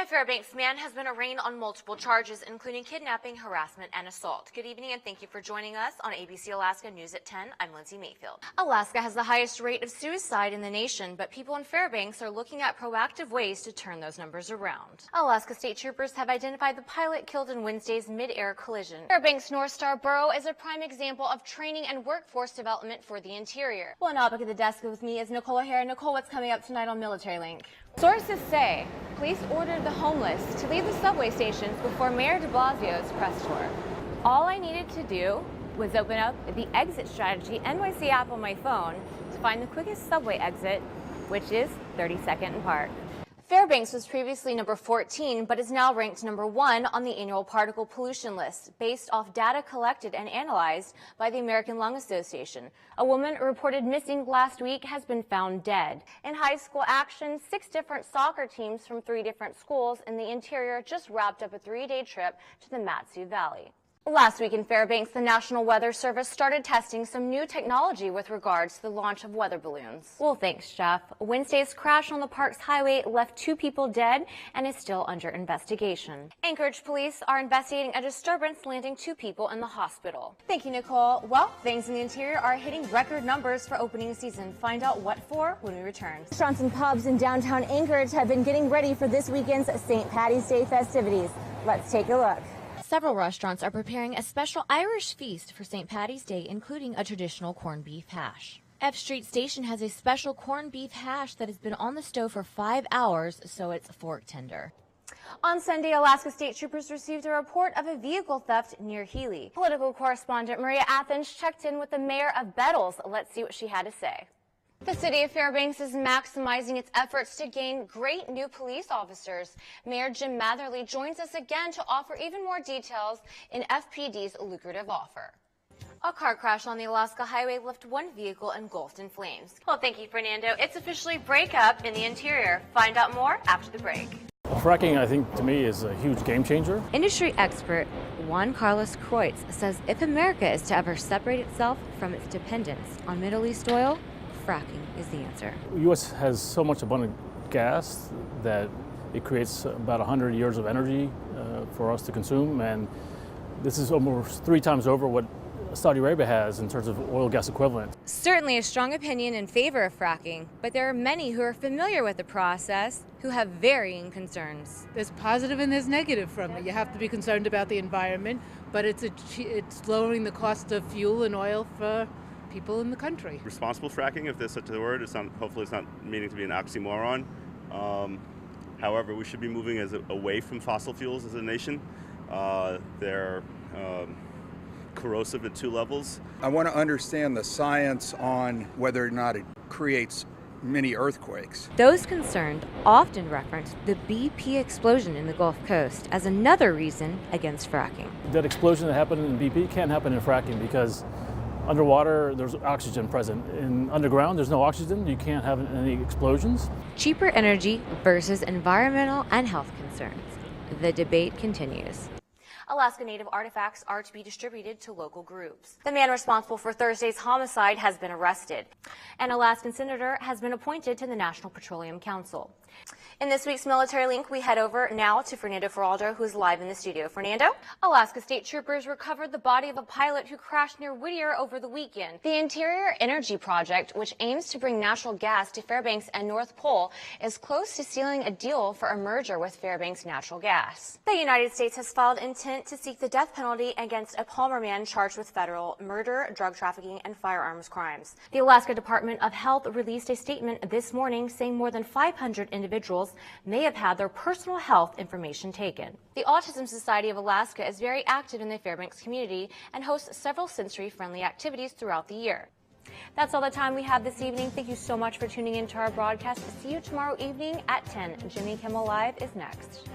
A Fairbanks man has been arraigned on multiple charges, including kidnapping, harassment, and assault. Good evening, and thank you for joining us on ABC Alaska News at 10. I'm Lindsay Mayfield. Alaska has the highest rate of suicide in the nation, but people in Fairbanks are looking at proactive ways to turn those numbers around. Alaska State Troopers have identified the pilot killed in Wednesday's mid-air collision. Fairbanks North Star Borough is a prime example of training and workforce development for the interior. Well, now back at the desk with me is Nicole here. Nicole, what's coming up tonight on Military Link? Sources say police ordered the homeless to leave the subway stations before Mayor de Blasio's press tour. All I needed to do was open up the exit strategy NYC app on my phone to find the quickest subway exit, which is 32nd and Park. Fairbanks was previously number 14, but is now ranked number 1 on the annual particle pollution list, based off data collected and analyzed by the American Lung Association. A woman reported missing last week has been found dead. In high school action, 6 different soccer teams from 3 different schools in the interior just wrapped up a 3-day trip to the Mat-Su Valley. Last week in Fairbanks, the National Weather Service started testing some new technology with regards to the launch of weather balloons. Well, thanks, Jeff. Wednesday's crash on the park's highway left 2 people dead and is still under investigation. Anchorage police are investigating a disturbance landing 2 people in the hospital. Thank you, Nicole. Well, things in the interior are hitting record numbers for opening season. Find out what for when we return. Restaurants and pubs in downtown Anchorage have been getting ready for this weekend's St. Patty's Day festivities. Let's take a look. Several restaurants are preparing a special Irish feast for St. Patty's Day, including a traditional corned beef hash. F Street Station has a special corned beef hash that has been on the stove for 5 hours, so it's fork tender. On Sunday, Alaska State Troopers received a report of a vehicle theft near Healy. Political correspondent Maria Athens checked in with the mayor of Bettles. Let's see what she had to say. The city of Fairbanks is maximizing its efforts to gain great new police officers. Mayor Jim Matherly joins us again to offer even more details in FPD's lucrative offer. A car crash on the Alaska Highway left 1 vehicle engulfed in flames. Well, thank you, Fernando. It's officially breakup in the interior. Find out more after the break. Fracking, I think, to me, is a huge game changer. Industry expert Juan Krutz says if America is to ever separate itself from its dependence on Middle East oil, fracking is the answer. The U.S. has so much abundant gas that it creates about 100 years of energy for us to consume, and this is almost 3 times over what Saudi Arabia has in terms of oil gas equivalent. Certainly a strong opinion in favor of fracking, but there are many who are familiar with the process who have varying concerns. There's positive and there's negative from it. You have to be concerned about the environment, but it's lowering the cost of fuel and oil for people in the country. Responsible fracking, if there's such a word, hopefully it's not meaning to be an oxymoron. However, we should be moving away from fossil fuels as a nation. They're corrosive at 2 levels. I want to understand the science on whether or not it creates many earthquakes. Those concerned often reference the BP explosion in the Gulf Coast as another reason against fracking. That explosion that happened in BP can't happen in fracking because underwater, there's oxygen present. In underground, there's no oxygen. You can't have any explosions. Cheaper energy versus environmental and health concerns. The debate continues. Alaska Native artifacts are to be distributed to local groups. The man responsible for Thursday's homicide has been arrested. An Alaskan senator has been appointed to the National Petroleum Council. In this week's Military Link, we head over now to Fernando Feraldo, who is live in the studio. Fernando? Alaska State Troopers recovered the body of a pilot who crashed near Whittier over the weekend. The Interior Energy Project, which aims to bring natural gas to Fairbanks and North Pole, is close to sealing a deal for a merger with Fairbanks Natural Gas. The United States has filed intent to seek the death penalty against a Palmer man charged with federal murder, drug trafficking, and firearms crimes. The Alaska Department of Health released a statement this morning saying more than 500 individuals may have had their personal health information taken. The Autism Society of Alaska is very active in the Fairbanks community and hosts several sensory-friendly activities throughout the year. That's all the time we have this evening. Thank you so much for tuning in to our broadcast. See you tomorrow evening at 10. Jimmy Kimmel Live is next.